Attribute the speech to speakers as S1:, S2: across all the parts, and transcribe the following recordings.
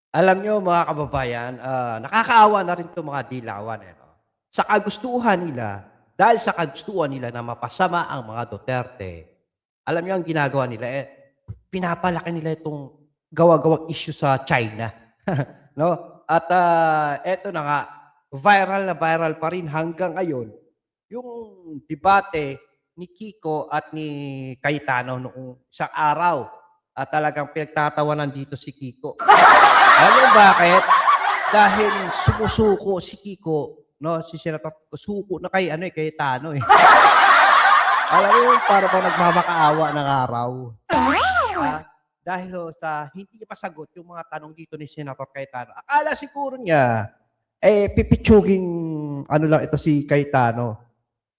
S1: Alam niyo mga kababayan, nakakaawa na rin 'tong mga dilawan, eh, 'no. Sa kagustuhan nila, dahil sa kagustuhan nila na mapasama ang mga Duterte, alam niyo ang ginagawa nila, pinapalaki nila itong gawa-gawang issue sa China, 'no. At, eto na nga, viral na viral pa rin hanggang ngayon yung debate ni Kiko at ni Cayetano noong isang araw at talagang pinagtatawanan dito si Kiko. Alam niyo bakit? Dahil sumusuko si Kiko 'no, si Senator suko na kay ano, kay Tano, eh. Alam mo yung para bang nagmamakaawa ng araw, dahil ho sa hindi niya masagot yung mga tanong dito ni Senator Cayetano. Akala siguro niya, pipitsuging ano lang ito si Cayetano.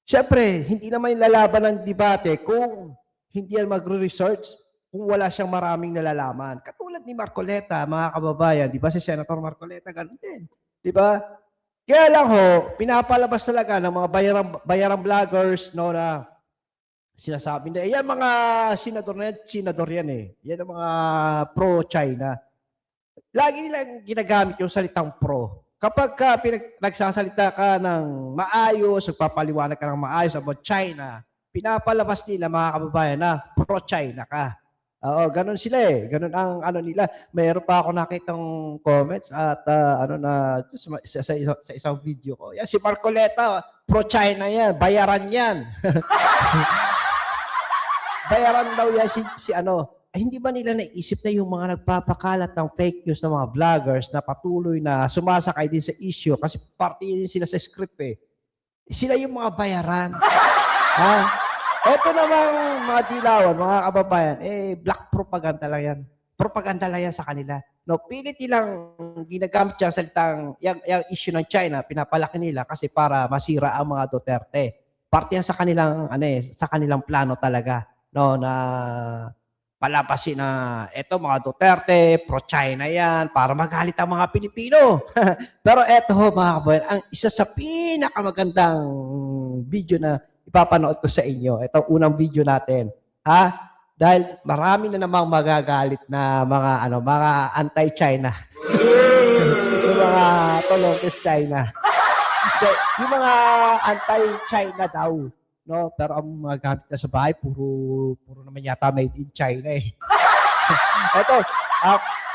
S1: Siyempre hindi naman lalaban ng debate kung hindi yan magre-research, kung wala siyang maraming nalalaman. Katulad ni Marcoleta, mga kababayan, 'di ba si Senator Marcoleta gano'n din, 'di ba? Kaya lang ho, pinapalabas talaga ng mga bayarang vloggers 'no, na sinasabi nila, "Yan mga senador na yan, senador yan, eh. Yan ang mga pro-China." Lagi nilang ginagamit yung salitang pro. Kapagka nagsasalita ka ng maayos, nagpapaliwanag ka ng maayos about China, pinapalabas nila mga kababayan na pro-China ka. Oo, gano'n sila, eh, gano'n ang ano nila. Mayroon pa ako nakitang comments at, ano na sa isang video ko, "Yan si Marcoleta, pro-China yan, bayaran yan." Bayaran daw yan si ano, ay hindi ba nila naisip na yung mga nagpapakalat ng fake news na mga vloggers na patuloy na sumasakay din sa issue kasi parte din sila sa script, eh. Sila yung mga bayaran, ha? Eto namang mga dilawan, mga kababayan, black propaganda lang yan. Propaganda lang yan sa kanila. No, pilit nilang ginagamit yang salitang yang issue ng China, pinapalaki nila kasi para masira ang mga Duterte. Parte yan sa kanilang ano, sa kanilang plano talaga, no, na palabasin na eto mga Duterte, pro-China yan, para magalit ang mga Pilipino. Pero eto ho mga kababayan, ang isa sa pinakamagandang video na ipapanood ko sa inyo, itong unang video natin, ha? Dahil marami na namang magagalit na mga ano, mga anti-China. Yung mga tolongkes China. Hindi, yung mga anti-China daw, no? Pero ang mga gamit na sa bahay puro puro naman yata made in China, eh. Eto,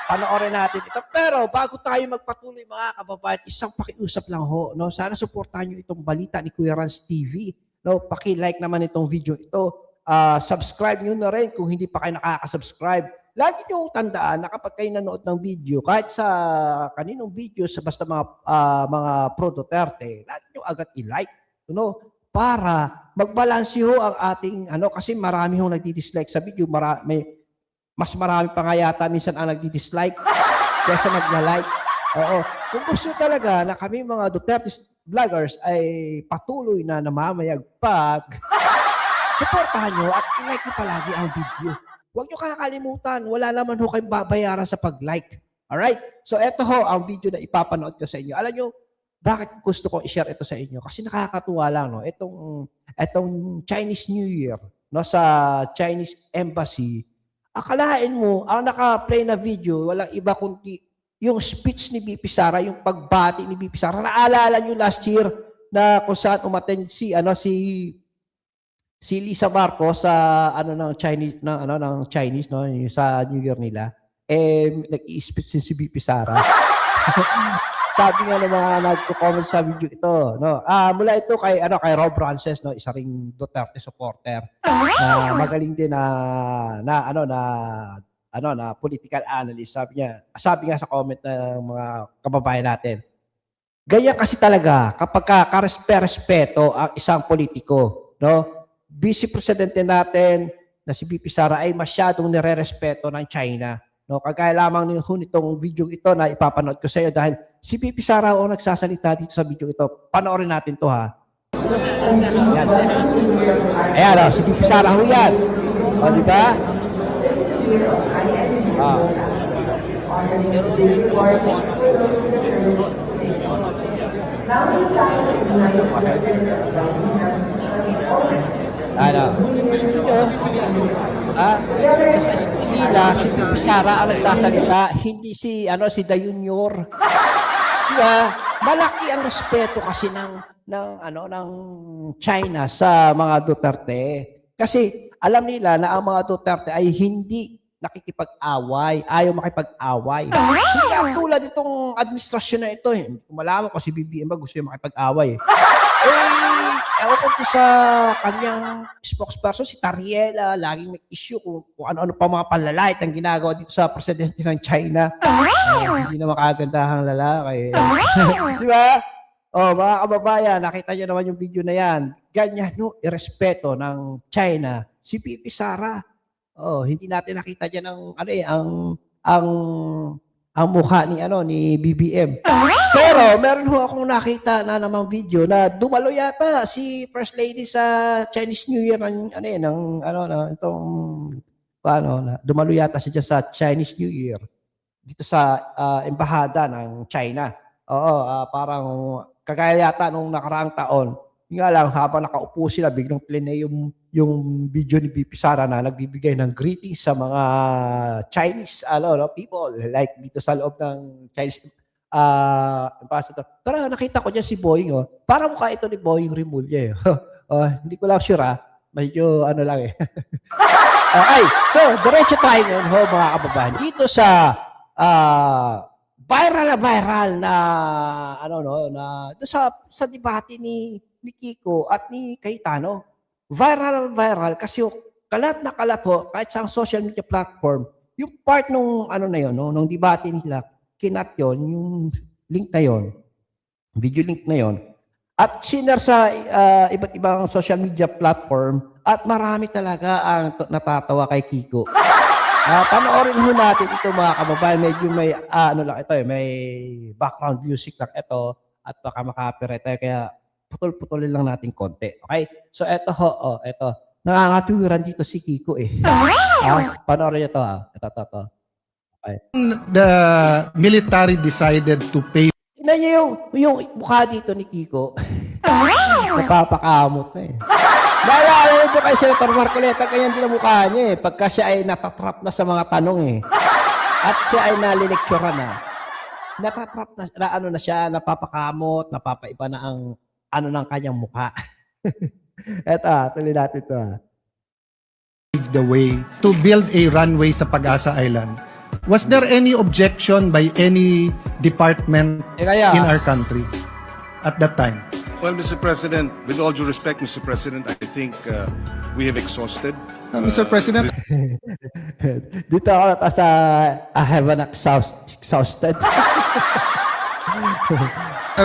S1: panoorin natin ito. Pero bago tayo magpatuloy mga kababayan, isang pakiusap lang ho, no? Sana suportahan niyo itong balita ni Kuya Rans TV, no? Paki-like naman itong video ito. Subscribe niyo na rin kung hindi pa kayo nakaka-subscribe. Lagi niyo tandaan na kapag kayo nanood ng video, kahit sa kaninong video, sa basta mga pro Duterte, lagi niyo agad i-like, no? Para magbalanse ho ang ating ano, kasi marami hong nagdi-dislike sa video, mas marami pa nga yata minsan ang nagdi-dislike kaysa nagla-like. Oo. Kung gusto talaga na kami mga Duterte vloggers ay patuloy na namamayagpag, suportahan nyo at i-like nyo palagi ang video. Huwag nyo kakalimutan, wala naman ho kayong babayaran sa pag-like. Alright? So eto ho ang video na ipapanood ko sa inyo. Alam nyo, bakit gusto ko i-share ito sa inyo? Kasi nakakatuwa lang, no? Itong Chinese New Year, no, sa Chinese Embassy, akalain mo, ang naka-play na video, walang iba kundi yung speech ni VP Sara, yung pagbati ni VP Sara. Naalala nyo last year na kung saan umattend si Lisa Marcos sa ano ng Chinese no, yung sa New Year nila. Nag-i-speech si VP Sara. Sabi nga ng mga nagko-comment sa video ito, no. Mula ito kay Rob Frances, no, isa ring Duterte supporter. Na magaling din na political analyst. Sabi nga sa comment ng mga kababayan natin, ganyan kasi talaga kapag karespeto ang isang politiko, no? Vice Presidente natin na si VP Sara ay masyadong nire-respeto ng China. No, kagaya lamang nitong video ito na ipapanood ko sa iyo dahil si VP Sara o nagsasalita dito sa video ito. Panoorin natin to, ha. Ayan. Ayan, si VP Sara ho yan. O, di ba? Ano? Yun, sa Eskwela, si Pipi Sara ang nagsasalita, hindi si Da Junior. Diba? Malaki ang respeto kasi ng China sa mga Duterte. Kasi alam nila na ang mga Duterte ay hindi nakikipag-away, ayaw makipag-away. Hindi ang tulad itong administrasyon na ito. Hindi ko malaman kung si BBM ba gusto yung makipag-away. Ewan ko doon sa kanyang spokesperson, si Tariela, laging may issue kung ano-ano pa mga panlalait ang ginagawa dito sa presidente ng China. Hindi na makagandahang lalaki. Di ba? Mga kababayan, nakita niyo naman yung video na yan. Ganyan, no, irespeto ng China si Pipi Sara. Hindi natin nakita diyan ang mukha ni BBM. Pero meron ho akong nakita na namang video na dumalo yata si First Lady sa Chinese New Year dumalo yata siya sa Chinese New Year dito sa embahada ng China. Parang kagaya yata nung nakaraang taon. Yung nga lang, habang nakaupo sila, biglang play yung video ni BP Sara na nagbibigay ng greetings sa mga Chinese people, like dito sa loob ng Chinese ambassador. Pero nakita ko dyan si Boying, parang mukha ito ni Boying Rimulya. Hindi ko lang sure, medyo lang eh. So, diretso tayo ngayon, mga kababayan. Dito sa viral na sa debate ni Kiko at ni Cayetano. Viral kasi kalat na kalat kahit sa social media platform, yung part nung nung debate nila, kinat yon, yung link na yon, video link na yon, at share sa iba't ibang social media platform, at marami talaga ang natatawa kay Kiko. Panoorin ho natin ito, mga kababayan. Medyo may may background music lang ito at baka makapirate tayo, kaya putol-putulin lang natin konti. Okay? So ito ito. Nangangatuwiran dito si Kiko eh. Panoorin niyo ito Ito. Okay.
S2: The military decided to pay.
S1: Tingnan niyo yung mukha dito ni Kiko. Napapakamot na eh. Naalala nito kay Senator Marcoleta, kanya din ang mukha niya eh. Pagka siya ay natatrap na sa mga tanong eh. At siya ay nalilektura na. Natatrap na siya, napapakamot, napapaiba na ang ng kanyang mukha. Eto, tuloy natin ito
S2: The way to build a runway sa Pag-asa Island. Was there any objection by any department in our country at that time?
S3: Well, Mr. President, with all due respect, Mr. President, I think we have exhausted.
S2: Mr. President,
S1: dito ako sa I have an exhausted.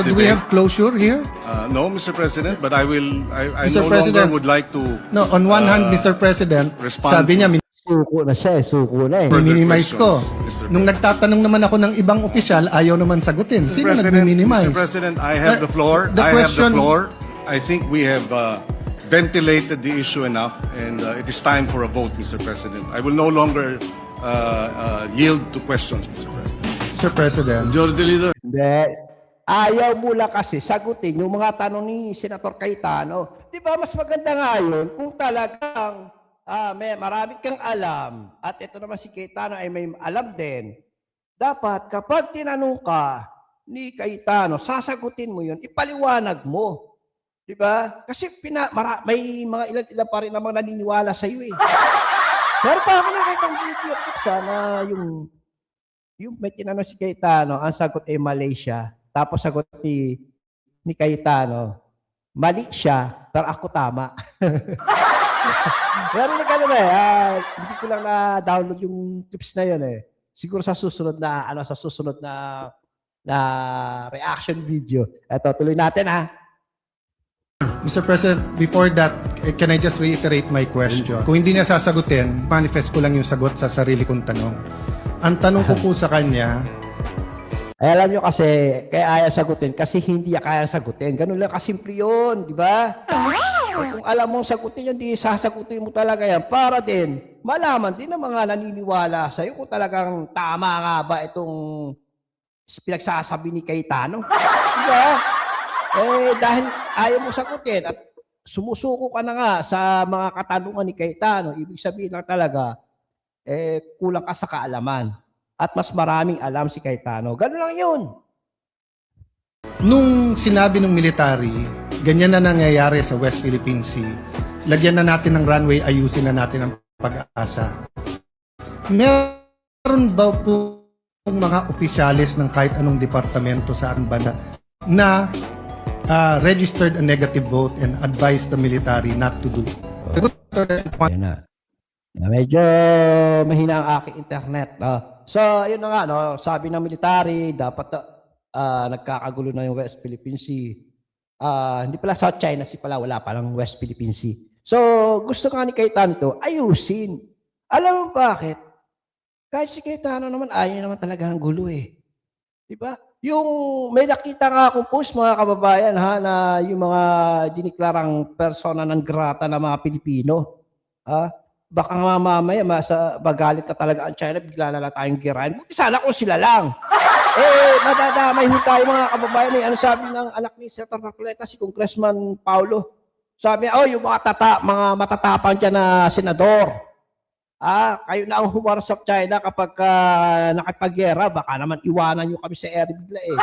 S2: do we have closure here?
S3: No, Mr. President, but I
S2: Mr.
S3: no
S2: President,
S3: longer would like to.
S2: No, on one hand, Mr. President, sabi niya,
S1: Suko na eh.
S2: minimize ko.
S3: Mr.
S2: Nung nagtatanong naman ako ng ibang opisyal, ayaw naman sagutin. Sino nagmi-minimize?
S3: Mr. President, I have the floor.
S2: The
S3: I have the
S2: question-
S3: floor. I think we have ventilated the issue enough, and it is time for a vote, Mr. President. I will no longer yield to questions, Mr. President.
S2: Mr. President,
S1: Hindi. Ayaw mo lang kasi sagutin yung mga tanong ni Senator Cayetano. Di ba mas maganda nga yun kung talagang marami kang alam at ito naman si Cayetano ay may alam din. Dapat kapag tinanong ka ni Cayetano, sasagutin mo yun, ipaliwanag mo. Di ba? Kasi may mga ilan pa rin namang naniniwala sa iyo eh. Meron pa ako nakita ng video clips na yung may tinanong si Cayetano, ang sagot ay Malaysia. Tapos sagot ni Cayetano, mali siya, pero ako tama. Meron na gano'n hindi ko lang na-download yung clips na yun eh. Siguro sa susunod na reaction video. Eto, tuloy natin
S2: Mr. President, before that, can I just reiterate my question? Kung hindi niya sasagutin, manifest ko lang yung sagot sa sarili kong tanong. Ang tanong ko po sa kanya,
S1: ay, alam nyo kasi, kaya ayaw sagutin, kasi hindi niya kaya sagutin. Ganun lang kasimple yun, di ba? Kung alam mong sagutin yun, di sasagutin mo talaga yan para din malaman din ng mga naniniwala sa'yo kung talagang tama nga ba itong pinagsasabi ni Cayetano. Di ba? Dahil ayaw mo sagutin at sumusuko ka na nga sa mga katanungan ni Cayetano, ibig sabihin lang talaga, kulang ka sa kaalaman. At mas maraming alam si Cayetano. Ganun lang yun.
S2: Nung sinabi ng military, ganyan na nangyayari sa West Philippine Sea, lagyan na natin ng runway, ayusin na natin ang pag-asa. Meron ba po mga opisyalis ng kahit anong departamento sa ating bansa na registered a negative vote and advised the military not to do?
S1: Yan na. Medyo mahina ang aking internet. So, yun na nga, no? Sabi ng military, dapat nagkakagulo na yung West Philippine Sea. Hindi pala South China Sea pala, wala palang West Philippine Sea. So, gusto nga ni Cayetano ito, ayusin. Alam mo bakit? Kahit si Cayetano naman, ayaw naman talaga ng gulo eh. Diba? Yung may nakita nga akong post mga kababayan ha, na yung mga diniklarang persona ng grata na mga Pilipino. Baka nga mamaya magalit na talaga ang China, bigla na lang tayong girahin. Buti sana kung sila lang. Madadamay ho tayo mga kababayan. Ano sabi ng anak ni Senator Marcoleta, si Congressman Paulo? Sabi, yung mga matatapang dyan na senador. Kayo na ang humaras sa China kapag nakipaggera, baka naman iwanan nyo kami sa ere bigla eh.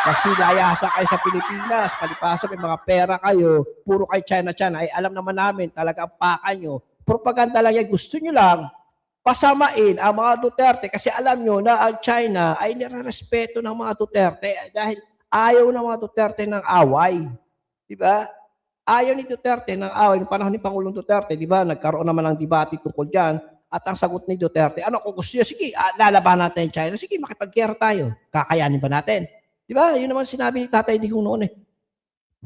S1: Kasi layasa kayo sa Pilipinas, palipasa may mga pera kayo, puro kayo China, ay alam naman namin talaga ang paka nyo. Propaganda lang yan, gusto nyo lang pasamain ang mga Duterte kasi alam nyo na ang China ay nirerespeto ng mga Duterte dahil ayaw ng mga Duterte ng away. Diba? Ayaw ni Duterte ng away. Noong panahon ni Pangulong Duterte, diba? Nagkaroon naman ng debate tungkol dyan. At ang sagot ni Duterte, ano kung gusto nyo, sige, lalaban natin China. Sige, makipag-guerra tayo. Kakayanin ba natin? Diba? Yun naman sinabi ni Tatay Digong noon eh.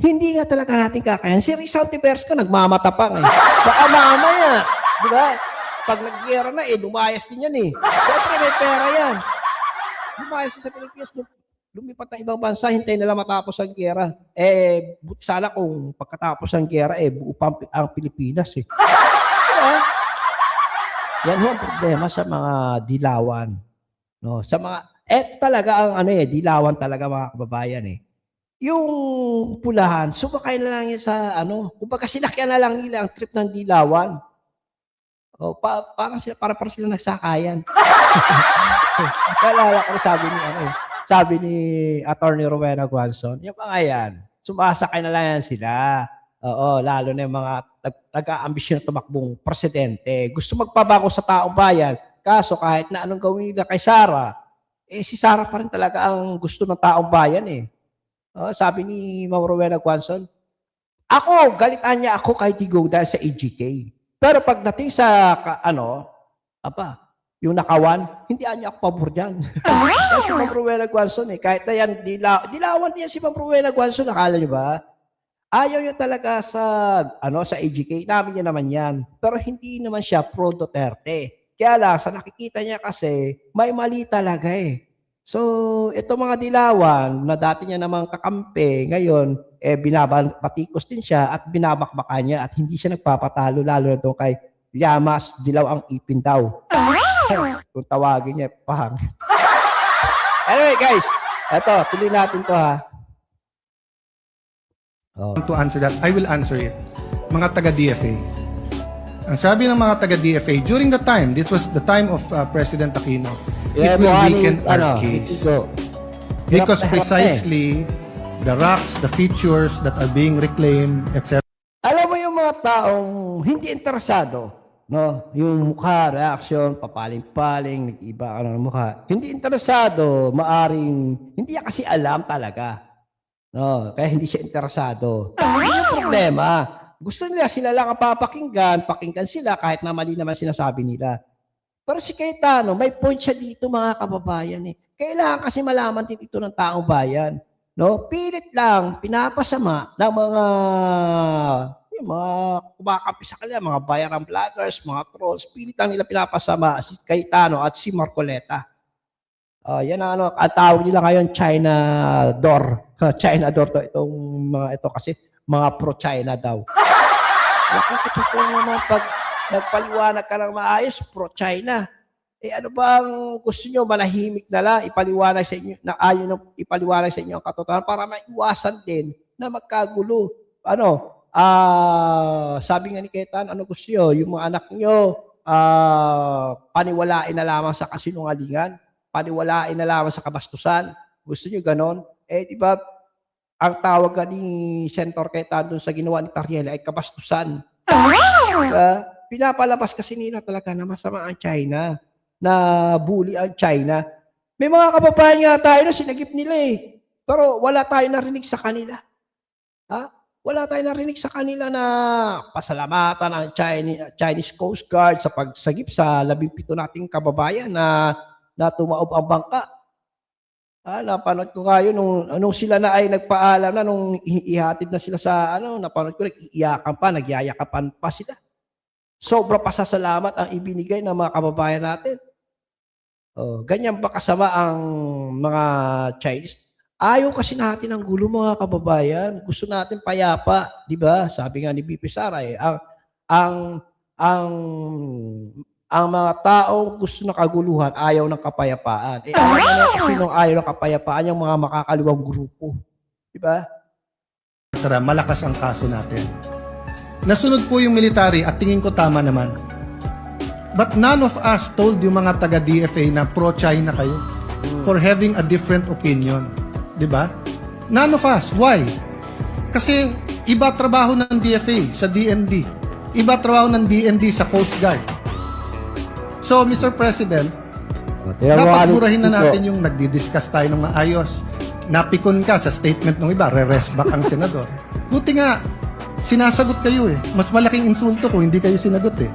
S1: Hindi nga talaga natin kakayanin. Si Rizal Tibersco nagmamatapang eh. Baka mamaya, diba? Pag nag-guerra na lumayas din yan eh. Siyempre may pera yan. Lumayas sa Pilipinas, lumipat na ibang bansa, hintay nila matapos ang gera. Sana kung pagkatapos ang gera, buo pa ang Pilipinas eh. Diba? Yan ho ang problema sa mga dilawan. No? Sa mga, talaga ang dilawan talaga mga kababayan eh. Yung pulahan, sumakay na lang yan sa kumbaga sinakyan na lang nila ang trip ng dilawan. Parang sila nagsakayan. Naalala ko sabi ni Attorney Rowena Guanzon, yung mga yan, sumasakay na lang yan sila. Lalo na yung mga nag-aambisyon na tumakbong presidente. Gusto magpabago sa taong bayan. Kaso kahit na anong gawin nila kay Sara, si Sara pa rin talaga ang gusto ng taong bayan eh. Sabi ni Ma'am Rowena Guanzon, galitan niya ako kay Digong dahil sa EGK. Pero pagdating sa yung nakawan, hindi niya ako pabor dyan. Kasi si Ma'am Rowena Guanzon kahit na yan, dilawan din si Ma'am Rowena Guanzon, nakala niyo ba? Ayaw niya talaga sa EGK, namin niya naman yan. Pero hindi naman siya pro-Duterte. Kaya lang, sa nakikita niya kasi, may mali talaga eh. So, ito mga dilawan na dati niya namang kakampi, ngayon, binabatikos din siya at binabakbakan niya at hindi siya nagpapatalo, lalo na doon kay Llamas, dilaw ang ipin daw. Kung tawagin niya, pahang. Anyway guys, eto, tuloy natin to ha.
S2: To answer that, I will answer it. Mga taga-DFA. Ang sabi ng mga taga-DFA, during the time, this was the time of President Aquino, it will weaken our case. Because precisely, the rocks, the features that are being reclaimed, etc.
S1: Alam mo yung mga taong hindi interesado, no? Yung mukha, reaction, papaling-paling, nag-iba ka ng mukha. Hindi interesado, hindi niya kasi alam talaga. No, kaya hindi siya interesado. Hindi yung problema. Gusto nila sila lang ang pakinggan sila kahit na mali naman sinasabi nila. Pero si Cayetano, may point siya dito mga kababayan eh. Kailangan kasi malaman din ito ng taong bayan. No? Pilit lang, pinapasama ng mga kumakampi sa kanila, mga bayarang vloggers, mga trolls. Pilit lang nila pinapasama si Cayetano at si Marcoleta. Yan ang ang tawag nila ngayon, China door. China door to itong mga ito kasi mga pro-China daw. Nakikipak lang naman pag nagpaliwanag ka ng maayos, pro-China. Ano bang gusto nyo? Manahimik na lang, ipaliwanag sa inyo, na ayaw nang ipaliwanag sa inyo ang katotohanan para maiwasan din na magkagulo. sabi nga ni Ketan, ano gusto nyo? Yung mga anak nyo, paniwalain na lamang sa kasinungalingan, paniwalain na lamang sa kabastusan. Gusto nyo ganon? Eh, di ba, ang tawag nga ni Senator Ketan doon sa ginawa ni Tariela ay kabastusan. Pinapalabas kasi nila talaga na masama ang China, na bully ang China. May mga kababayan nga tayo na sinagip nila eh. Pero wala tayo narinig sa kanila. Wala tayong narinig sa kanila na pasalamatan ang Chinese Coast Guard sa pagsagip sa 17 nating kababayan na tumaob ang bangka. Napanood ko kayo nung sila na ay nagpaalam na, nung ihatid na sila sa napanood ko, nag-iiyakan pa, nagyayakapan pa sila. Sobra pasasalamat ang ibinigay ng mga kababayan natin. Ganyan ba kasama ang mga Chinese? Ayaw kasi natin ng gulo, mga kababayan. Gusto natin payapa, 'di ba? Sabi nga ni BP Sara ang mga tao gusto ng kaguluhan, ayaw ng kapayapaan. Sinong ayaw ng kapayapaan? Yung mga makakaliwang grupo, 'di ba?
S2: Malakas ang kaso natin. Nasunod po yung military at tingin ko tama naman. But none of us told yung mga taga-DFA na pro-China kayo for having a different opinion. Diba? None of us. Why? Kasi iba trabaho ng DFA sa DND. Iba trabaho ng DND sa Coast Guard. So, Mr. President, dapat murahin na natin yung nagdi-discuss tayo ng maayos. Napikon ka sa statement ng iba, re-rest back ang senador. Buti nga, sinasagot kayo eh. Mas malaking insulto kung hindi kayo sinagot eh.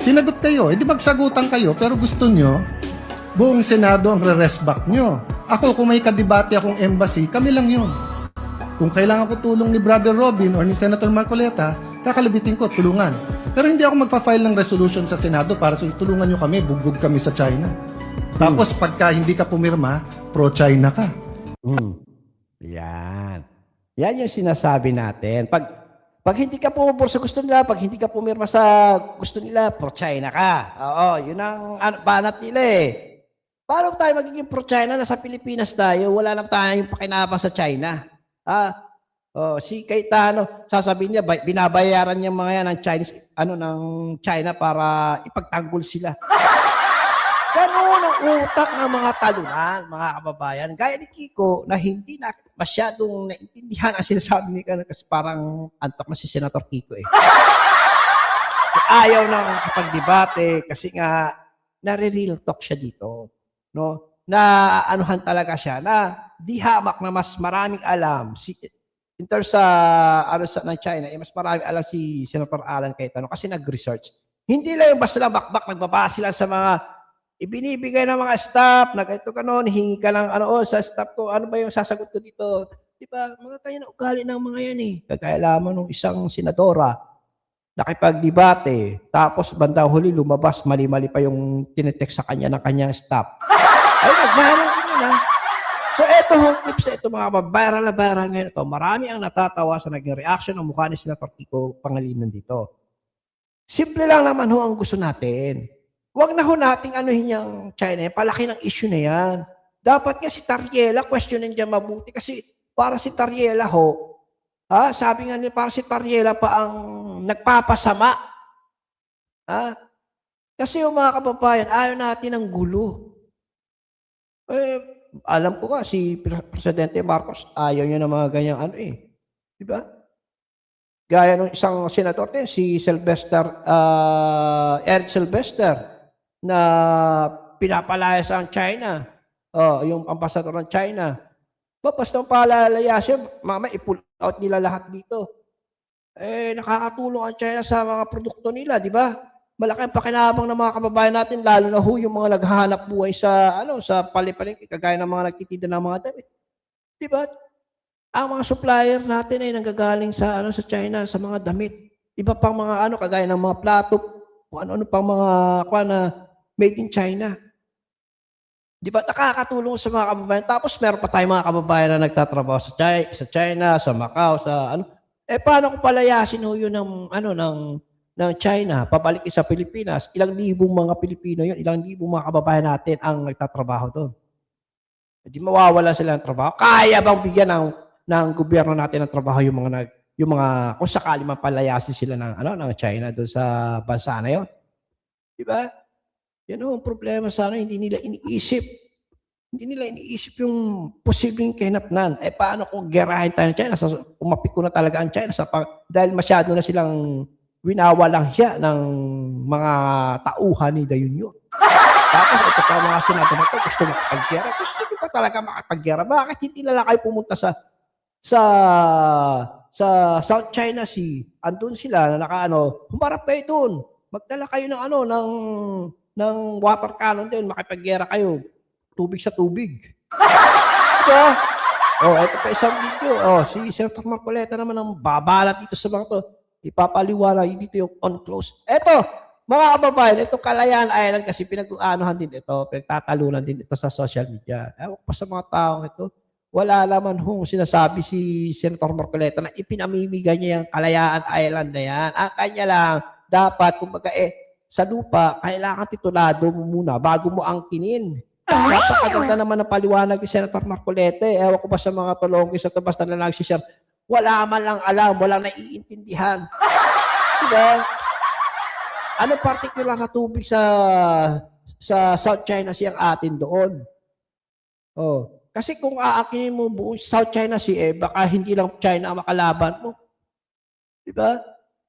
S2: Sinagot kayo, di magsagutan kayo, pero gusto nyo, buong Senado ang re-rest back nyo. Ako, kung may kadebate akong embassy, kami lang yun. Kung kailangan ko tulong ni Brother Robin or ni Senator Marcoleta, kakalabitin ko, tulungan. Pero hindi ako magpa-file ng resolution sa Senado para tulungan nyo kami, bugbog kami sa China. Tapos, pagka hindi ka pumirma, pro-China ka.
S1: Yan. Yan yung sinasabi natin. Pag hindi ka pumupor sa gusto nila, pag hindi ka pumirma sa gusto nila, pro-China ka. Oo, yun ang banat nila eh. Paano tayo magiging pro-China na sa Pilipinas tayo? Wala lang tayong pakinabang sa China. Si Cayetano, sasabihin niya, binabayaran niya mga yan ng Chinese, ng China para ipagtanggol sila. Ganun ang utak ng mga talunan, mga kababayan. Gaya ni Kiko, na hindi na masyadong naintindihan ang sinasabi ni Kano kasi parang antok na si Senator Kiko eh. Ayaw nang ipagdebate kasi nga nare-real talk siya dito. No? Na anuhan talaga siya na di hamak na mas maraming alam in terms sa ng China, mas maraming alam si Senator Alan Cayetano kasi nag-research. Hindi lang yung basta lang bakbak, nagbabasa sila sa mga ibinibigay ng mga staff, na ganito ganon, hingi ka ng sa staff ko, ano ba yung sasagot ko dito? Di ba? Mga kanya na ugali ng mga yan eh. Kagaya lamang ng isang senadora, nakipag-debate, tapos bandang huli lumabas, mali-mali pa yung tinetext sa kanya ng kanyang staff. Ay, nag-viral din yun ha. So, eto hong clip sa ito mga viral na viral ngayon ito. Marami ang natatawa sa naging reaction ng mukha ni Senator Kiko Pangilinan dito. Simple lang naman ho ang gusto natin. Huwag na ho nating anuhin yung China. Palaki ng issue na yan. Dapat nga si Tariela, questionin dyan mabuti. Kasi para si Tariela ho, sabi nga niya, para si Tariela pa ang nagpapasama. Kasi yung mga kababayan, ayaw natin ng gulo. Alam ko nga, si Presidente Marcos, ayaw niya ng mga ganyang Di ba? Gaya ng isang senador din, si Eric Sylvester, na pinapalayas ang China. Yung ambasador ng China. Basta ang palalaya siya, mama, i-pull out nila lahat dito. Nakakatulong ang China sa mga produkto nila, di ba? Malaki ang pakinabang ng mga kababayan natin, lalo na yung mga naghahanap buhay sa sa palipalengke, kagaya ng mga nagtitinda ng mga damit. Di ba? Ang mga supplier natin ay nanggagaling sa sa China, sa mga damit. Iba pang mga kagaya ng mga plato, kung ano pang mga na made in China. Di ba? Nakakatulong sa mga kababayan. Tapos meron pa tayong mga kababayan na nagtatrabaho sa China, sa Macau, sa paano kung palayasin yun ng China, pabalik sa Pilipinas, ilang libong mga Pilipino yun, ilang libong mga kababayan natin ang nagtatrabaho doon. Hindi mawawala sila ng trabaho. Kaya bang bigyan ng gobyerno natin ng trabaho yung mga yung mga kung sakali man palayasin sila ng ng China doon sa bansa na 'yon. 'Di ba? Yan ho ang problema sa akin, hindi nila iniisip. Hindi nila iniisip yung posibleng kahinatnan. Eh, paano kung gerahin tayo ng China, umapiko na talaga ang China dahil masyado na silang winawalang hiya ng mga tauhan ni Dayunyon. Tapos ito pa mga senado na 'to, gusto makipag-giyera. Gusto niyo pa talaga makipag-giyera. Bakit hindi na lang kayo pumunta sa South China Sea? Andun sila na humarap kayo doon. Magdala kayo ng ng water cannon din, makipag-giyera kayo. Tubig sa tubig. Diba? Ito pa isang video. Si Senator Marcoleta naman ang babalat dito sa mga to. Ipapaliwanag dito yung on close. Ito, mga kababayan, itong Kalayaan Island kasi pinag-aanohan din ito, pinagtatalunan din ito sa social media. Ewan pa sa mga taong ito, wala naman hong sinasabi si Senator Marcoleta na ipinamimigay niya yung Kalayaan Island na yan. Ang kanya lang, dapat, kumbaga sa lupa, kailangan titulado mo muna bago mo angkinin. Napakaganda naman ng paliwanag ni Senator Marcoleta. Ewan ko ba sa mga tulongin sa tabas na nagsishare, wala man lang alam, walang naiintindihan. Diba? Ano particular na tubig sa South China Sea ang atin doon? Kasi kung aakinin mo buong South China Sea, baka hindi lang China ang makalaban mo. Diba?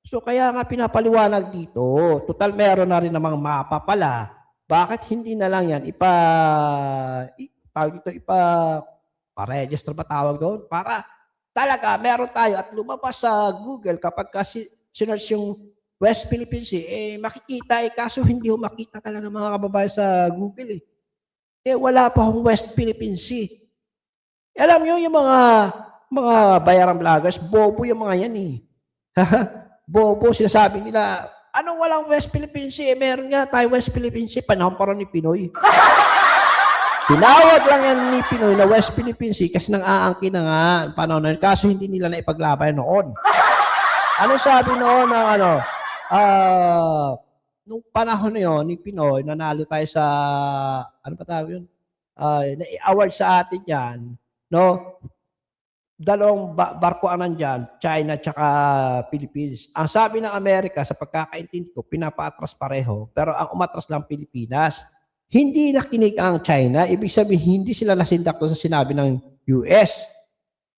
S1: So kaya nga pinapaliwanag dito, total meron na rin namang mapa pala. Bakit hindi na lang yan ipa-register ba tawag doon? Para talaga meron tayo at lumabas sa Google kapag kasi sinerge yung West Philippine Sea, makikita kaso hindi ho makita talaga mga kababayan sa Google wala pa hong West Philippine Sea. Alam nyo yung mga bayarang vloggers, bobo yung mga yan Bobo, sinasabi nila, walang West Philippine Sea? Meron nga tayo West Philippine Sea, panahon pa rin ni Pinoy. Tinawag lang yan ni Pinoy na West Philippine Sea kasi nang aangkin na nga panahon na yun, kaso hindi nila na ipaglaban noon. Ano sabi noon ng nung panahon na yun ni Pinoy, nanalo tayo sa, na-award sa atin yan, no? Dalawang barko ang nandyan, China at Philippines. Ang sabi ng Amerika, sa pagkakaintindi ko, pinapaatras pareho, pero ang umatras lang Pilipinas. Hindi nakinig ang China, ibig sabihin hindi sila nasindak sa sinabi ng US.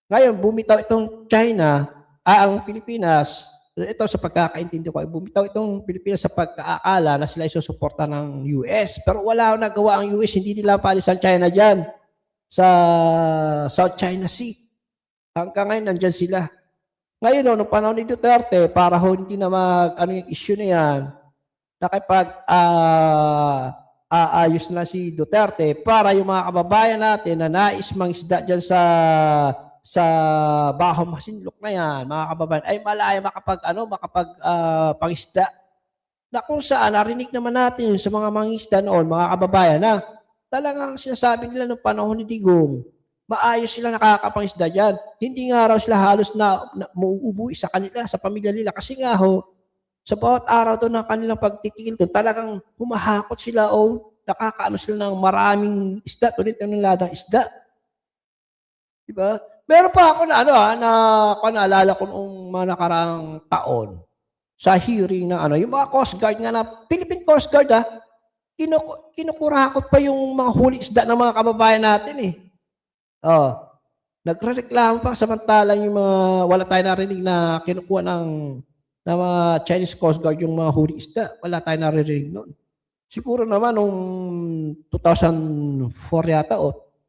S1: Ngayon, bumitaw itong China, ang Pilipinas, ito sa pagkakaintindi ko, bumitaw itong Pilipinas sa pagkaakala na sila isusuporta ng US. Pero wala nagawa ang US, hindi nila palis ang China dyan sa South China Sea. Hanggang ngayon, nandyan sila. Ngayon, noong panahon ni Duterte, para hindi na yung issue na yan, ayos na si Duterte para yung mga kababayan natin na nais mangisda dyan sa Baho Masinloc na yan, mga kababayan, ay malaya pangisda. Na kung saan, narinig naman natin sa mga mangisda noon, mga kababayan, na talagang sinasabi nila noong panahon ni Digong, maayos sila nakakapangisda dyan. Hindi nga raw sila halos na mauubuwi sa kanila, sa pamilya nila. Kasi nga sa bawat araw doon ng kanilang pagtitigil doon, talagang humahakot sila nakakaano sila ng maraming isda, tulit ng niladang isda. Diba? Meron pa ako naalala ko noong mga nakaraang taon sa hearing na yung mga Coast Guard nga na, Philippine Coast Guard kinukurakot pa yung mga huli isda ng mga kababayan natin nagrereklamo pa samantalang yung mga wala tayo narinig na kinukuha ng mga Chinese Coast Guard yung mga huli isda. Wala tayo narinig noon. Siguro naman nung 2004 yata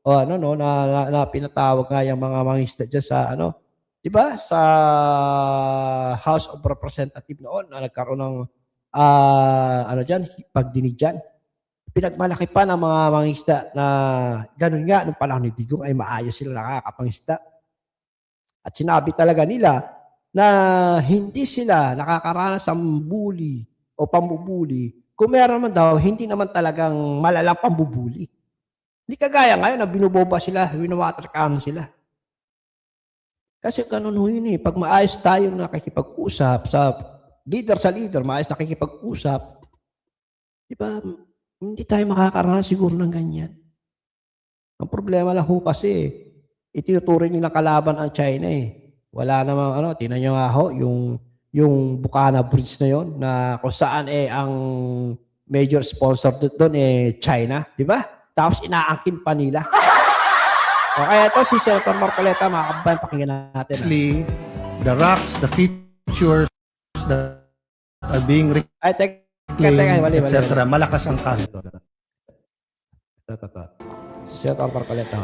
S1: na pinatawag nga yung mga mangisda dyan sa di ba? Sa House of Representatives noon na nagkaroon ng dyan, pagdinig dyan. Pinagmalaki pa ng mga mangisda na ganun nga nung panahon ni Digong ay maayos sila nakakapangisda. At sinabi talaga nila na hindi sila nakakaranas ng bully o pambubuli. Kung meron man daw, hindi naman talagang malalang pambubuli. Hindi kagaya ngayon na binuboba sila, winawater cannon sila. Kasi ganun yun Pag maayos tayong nakikipag-usap sa leader, maayos nakikipag-usap, di ba, hindi tayo makakaranas siguro ng ganyan. Ang problema lang kasi, itinuturing nilang kalaban ang China Wala namang ano, tingnan niyo nga ho, yung Bukana Bridge na yon na kung saan ang major sponsor doon China, di ba? Tapos inaangkin pa nila. O kaya ito si Senator Marcoleta, mga kababayan, pakinggan natin.
S2: Actually, the rocks, the features that are being
S1: Ay, teka,
S2: reclaimed,
S1: mali.
S2: etc. Malakas ang kaso.
S1: Ito. Si Senator Marcoleta.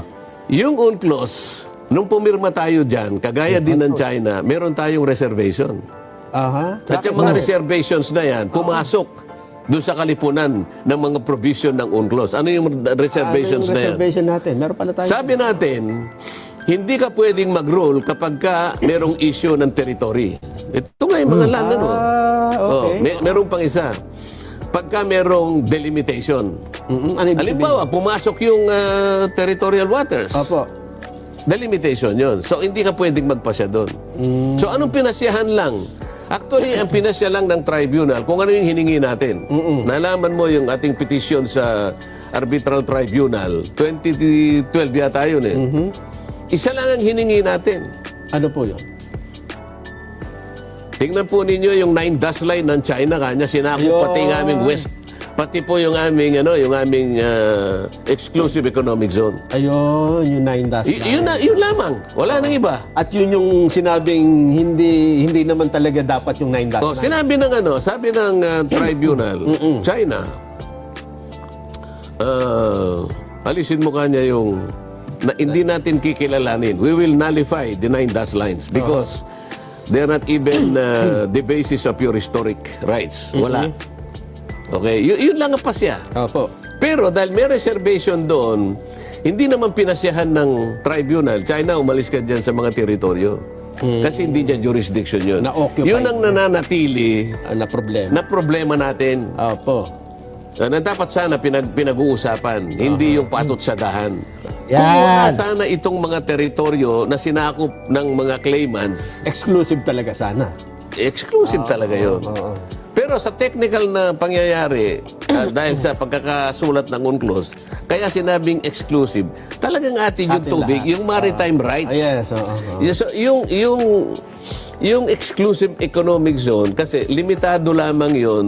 S4: Yung UNCLOS, nung pumirma tayo dyan, kagaya din ng China, meron tayong reservation.
S5: Aha.
S4: At yung mga reservations na yan, pumasok doon sa kalipunan ng mga provision ng UNCLOS. Ano yung reservations
S5: Ano yung
S4: na yan?
S5: reservation natin? Meron pala tayo.
S4: Sabi natin, hindi ka pwedeng mag-rule kapag ka merong issue ng territory. Ito nga yung mga land, ano?
S5: Okay.
S4: Merong pang isa. Pagka merong delimitation.
S5: Ano ibig
S4: Halimbawa, pumasok yung territorial waters.
S5: sabihin? Opo.
S4: Delimitation yon. So, hindi ka pwedeng magpasya doon. So, anong pinasyahan lang? Actually, ang pinasya lang ng tribunal, kung ano yung hiningi natin. Nalaman mo yung ating petition sa Arbitral Tribunal, 2012 yata yun eh. Isa lang ang hiningi natin.
S5: Ano po yun?
S4: Tingnan po ninyo yung 9 dash line ng China, kanya sinakop pati yung aming west, pati po yung aming exclusive economic zone.
S5: Ayun, yung 9 dash line.
S4: Yun lamang. Wala nang iba.
S5: At yun yung sinabing hindi naman talaga dapat yung 9 dash
S4: Oh,
S5: line.
S4: sabi ng tribunal, China, alisin mo kanya yung hindi natin kikilalanin. We will nullify the 9 dash lines because they're not even the basis of your historic rights. Wala. Okay, yun lang ang pasya.
S5: Opo.
S4: Pero dahil may reservation doon, hindi naman pinasyahan ng tribunal, China, umalis ka dyan sa mga teritoryo. Kasi hindi dyan jurisdiction yun.
S5: Na-occupied.
S4: Yun ang nananatili
S5: Na problema.
S4: na problema natin.
S5: Opo.
S4: Na dapat sana pinag-uusapan, hindi yung patot sa dahan.
S1: Yan.
S4: Kung wala sana itong mga teritoryo na sinakop ng mga claimants,
S5: Exclusive talaga sana.
S4: exclusive talaga yun.
S5: Oo.
S4: Pero sa technical na pangyayari, dahil sa pagkakasulat ng UNCLOS, kaya sinabing exclusive, talagang atin yung
S5: Atin
S4: tubig,
S5: lahat.
S4: yung maritime rights.
S5: Yes, oo.
S4: Yes, so, yung exclusive economic zone, kasi limitado lamang yun.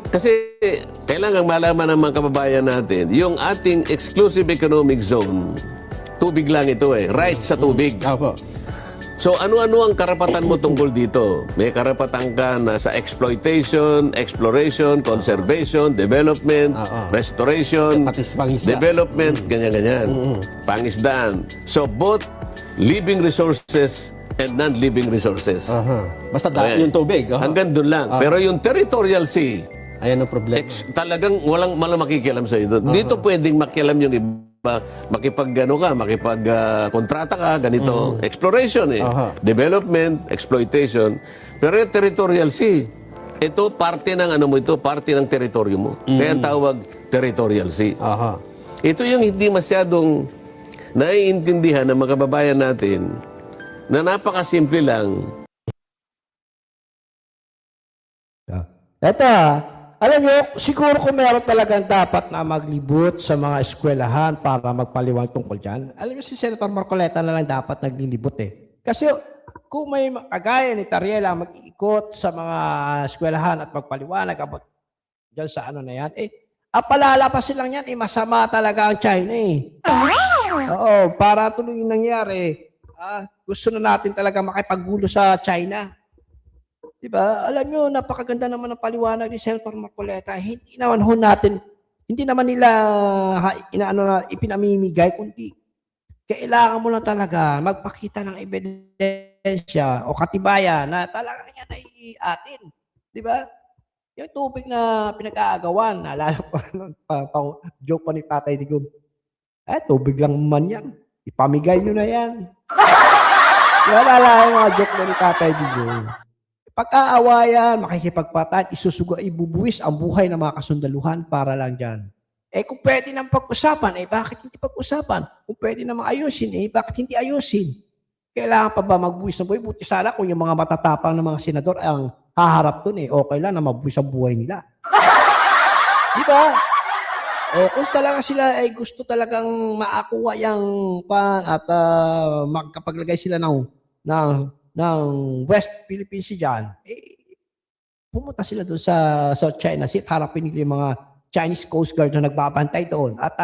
S4: Kasi kailangan malaman ng mga kababayan natin, yung ating exclusive economic zone, tubig lang ito eh, rights sa tubig.
S5: Opo.
S4: So ano-ano ang karapatan mo tungkol dito? May karapatan ka na sa exploitation, exploration, conservation, development, restoration,
S5: Pati sa pangisda.
S4: development, ganyan-ganyan. Pangisdaan. So both living resources and non-living resources.
S5: Aha. Basta
S4: Ayan.
S5: yung tubig. Aha.
S4: Hanggang doon lang. Pero yung territorial sea,
S5: Ayan ang problema.
S4: talagang walang makikialam sa iyo. Dito pwedeng makialam yung iba, makipag-kontrata ka, ganito. Exploration eh. Development, exploitation. Pero yung territorial sea, ito parte ng parte ng teritoryo mo. Kaya ang tawag territorial sea.
S5: Aha.
S4: Ito yung hindi masyadong naiintindihan ng mga kababayan natin na napakasimple lang.
S1: Ito alam nyo, siguro kung meron talagang dapat na maglibot sa mga eskwelahan para magpaliwanag tungkol dyan, alam nyo si Senator Marcoleta na lang dapat naglilibot eh. Kasi kung may kagaya ni Tariela mag-iikot sa mga eskwelahan at magpaliwanag about dyan sa ano na yan, palalapasin lang yan, masama talaga ang China eh. Oo, para tuloy yung nangyari, gusto na natin talaga makipaggulo sa China. Diba? Alam nyo, napakaganda naman ng paliwanag ni Senator Marcoleta. Hindi naman nila ipinamimigay, kundi kailangan mo lang talaga magpakita ng ebidensya o katibayan na talaga yan ay atin. Diba? Yung tubig na pinag-aagawan, naalala ko, joke pa ni Tatay Digong, tubig lang man yan. Ipamigay nyo na yan. Naalala yung mga joke na ni Tatay Digong. Pag-aawayan, makikipagpatan, ibubuwis ang buhay ng mga kasundaluhan para lang dyan. Kung pwede nang pag-usapan, bakit hindi pag-usapan? Kung pwede namang ayusin, bakit hindi ayusin? Kailangan pa ba magbuwis ng buhay? Buti sana kung yung mga matatapang ng mga senador ang haharap dun okay lang na magbuwis ang buhay nila. Di ba? O kung talaga sila ay gusto talagang maakuha yung pan at magkapaglagay sila ng West Philippine Sea diyan, pumunta sila doon sa South China Sea at harapin nila yung mga Chinese Coast Guard na nagbabantay doon at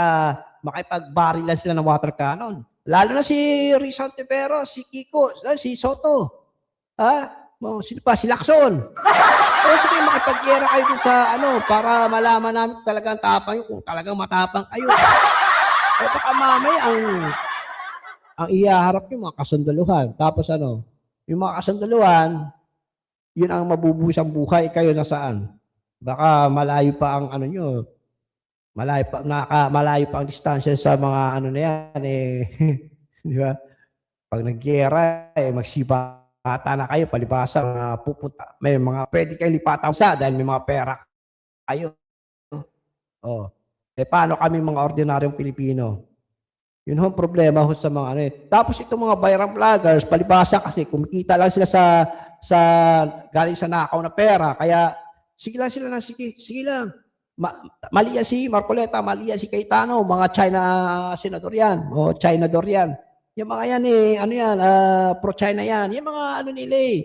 S1: makipagbarilan sila ng water cannon. Lalo na si Rizal Tevero, si Kiko, si Soto. Sino pa? Si Lacson. Sige, makipagyera kayo dun sa para malaman namin talagang tapang yun, kung talagang matapang kayo. Baka mamay ang ihaharap yung mga kasundaluhan. Tapos yung mga kasundaluhan, yun ang mabubusang buhay, kayo na saan? Baka malayo pa ang nyo. Malayo pa ang distansya sa mga na yan di ba? Pag nagyera magsibata na kayo, palibasa pupunta. May mga pwede kayo lipatan sa dahil may mga pera kayo. Paano kami mga ordinaryong Pilipino? Yun ang problema sa mga Tapos itong mga viral vloggers, palibasa kasi kumikita lang sila sa galing sa nakaw na pera. Kaya sige lang. Mali yan si Marcoleta, mali yan si Cayetano, mga China senador yan, o Chinador yan. Yung mga yan pro-China yan. Yung mga nila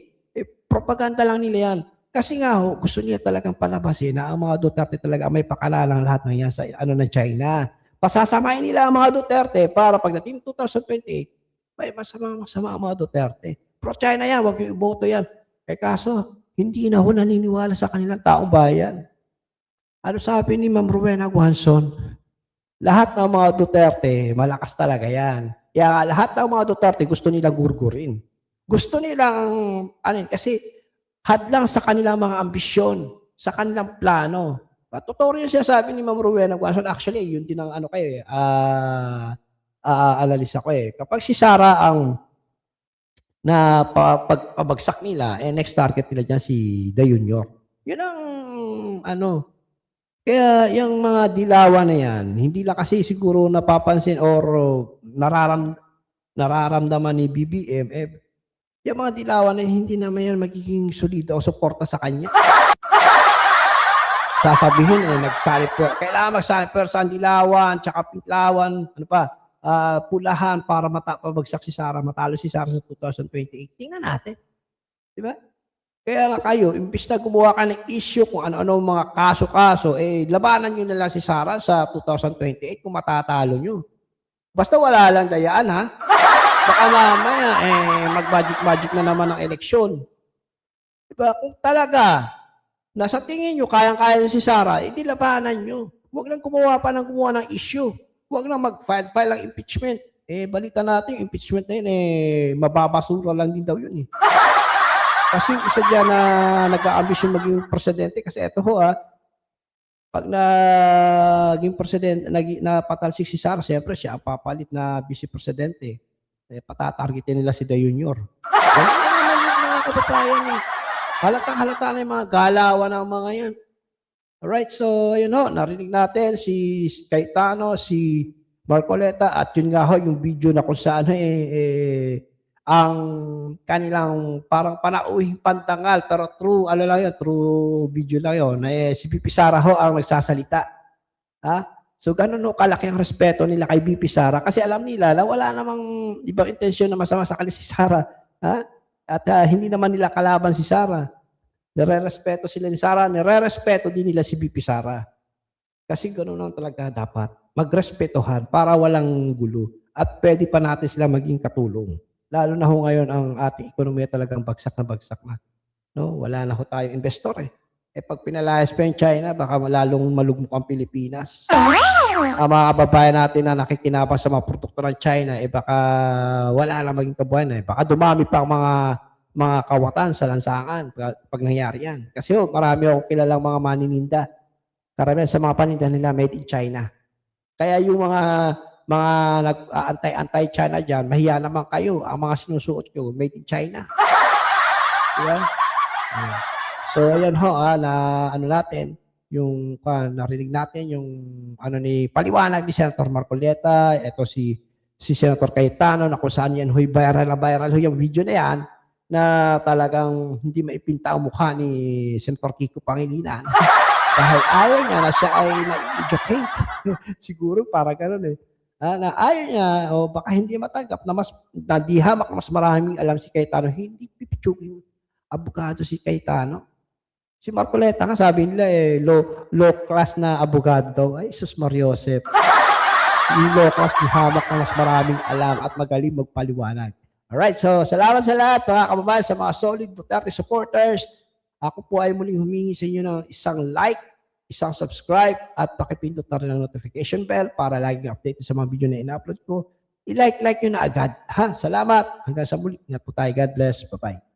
S1: propaganda lang nila yan. Kasi nga gusto nila talagang palabasin na ang mga Duterte talaga may pakalalang lahat ng yan sa ng China. Pasasamahin nila ang mga Duterte para pagdating 2028, may masama ang mga Duterte. Pro-China yan, wag yung iboto yan. Kaso, hindi na ho naniniwala sa kanilang taong bayan. Ano sabi ni Ma'am Rowena Guanzon? Lahat ng mga Duterte, malakas talaga yan. Kaya lahat ng mga Duterte gusto nilang gurgurin. Gusto nilang, kasi hadlang sa kanilang mga ambisyon, sa kanilang plano. Totoo rin siya sabi ni Ma'am Rowena Guanzon. Actually, yun din ang analisa ko Kapag si Sara ang pagpabagsak nila, next target nila dyan si De Junior. Yun ang Kaya yung mga dilawan na yan, hindi lang kasi siguro napapansin or nararamdaman ni BBM, yung mga dilawan na hindi naman yan magiging solido o suporta sa kanya. Sasabihin kailangan magsalip sa dilawan, tsaka pinklawan, pulahan para pabagsak si Sara, matalo si Sara sa 2028. Tingnan natin. Di ba? Kaya nga kayo, imbis na gumawa ka ng issue kung ano-ano mga kaso-kaso, labanan nyo na lang si Sara sa 2028 kung matatalo nyo. Basta wala lang dayaan, ha? Baka mamaya, mag-magic na naman ang eleksyon. Diba? Kung talaga, nasa tingin nyo, kayang-kaya si Sara, labanan nyo. Huwag lang gumawa ng issue. Huwag lang mag-file ng impeachment. Balita natin, yung impeachment na yun, mababasura lang din daw yun, Kasi isa dyan na nag-aambisyon maging presidente kasi ito pag naging presidente, napatalsik si Sara, siyempre siya ang papalit na vice-presidente. Patatargetin nila si De Junior. Ganun naman yung mga kababayan Halatang-halata na yung mga galawan ng mga yan. Alright, so yun narinig natin si Cayetano, si Marcoleta at yun nga yung video na kung saan ang kanilang parang panauhing pantangal pero true video lang yun si BP Sara ang nagsasalita. So ganun kalaki ang respeto nila kay BP Sara kasi alam nila na wala namang ibang intensyon na masama sa kanila si Sara. At hindi naman nila kalaban si Sara. Nire-respeto sila ni Sara, nire-respeto din nila si BP Sara. Kasi ganun lang talaga dapat. Magrespetohan para walang gulo at pwede pa natin sila maging katulong. Lalo na ngayon ang ating ekonomiya talagang bagsak na. Wala na tayong investor pag pinalayas pa yung China, baka lalong malugmok ang Pilipinas. Ang mga kababayan natin na nakikinabang sa mga produkto ng China, baka wala na maging kabuhayan. Baka dumami pa ang mga kawatan sa lansangan pag nangyari yan. Kasi marami akong kilalang mga manininda. Karamihan sa mga paninda nila made in China. Kaya yung mga nag-antay-China dyan, mahiya naman kayo. Ang mga sinusuot nyo, made in China. Diba? So, ayan na natin, yung narinig natin, yung ni paliwanag ni Senator Marcoleta, ito si Senator Cayetano, na kung saan yan, viral yung video na yan, na talagang hindi maipinta ang mukha ni Senator Kiko Pangilinan. Dahil ayaw niya na siya ay na-educate. Siguro para ganun eh. Na ayaw niya, o baka hindi matanggap na di hamak mas maraming alam si Cayetano, hindi pipitsuging abogado si Cayetano. Si Marcoleta nga sabi nila low class na abogado daw. Ay, sus Mariosep. Yung low class di hamak na mas maraming alam at magaling magpaliwanag. Alright, so salamat sa lahat mga kababayan, sa mga solid Duterte supporters. Ako po ay muling humingi sa inyo ng isang like, isang subscribe, at pakipindot na rin ang notification bell para laging update sa mga video na ina-upload ko. I-like nyo na agad. Salamat. Hanggang sa muli. Ingat po tayo. God bless. Bye-bye.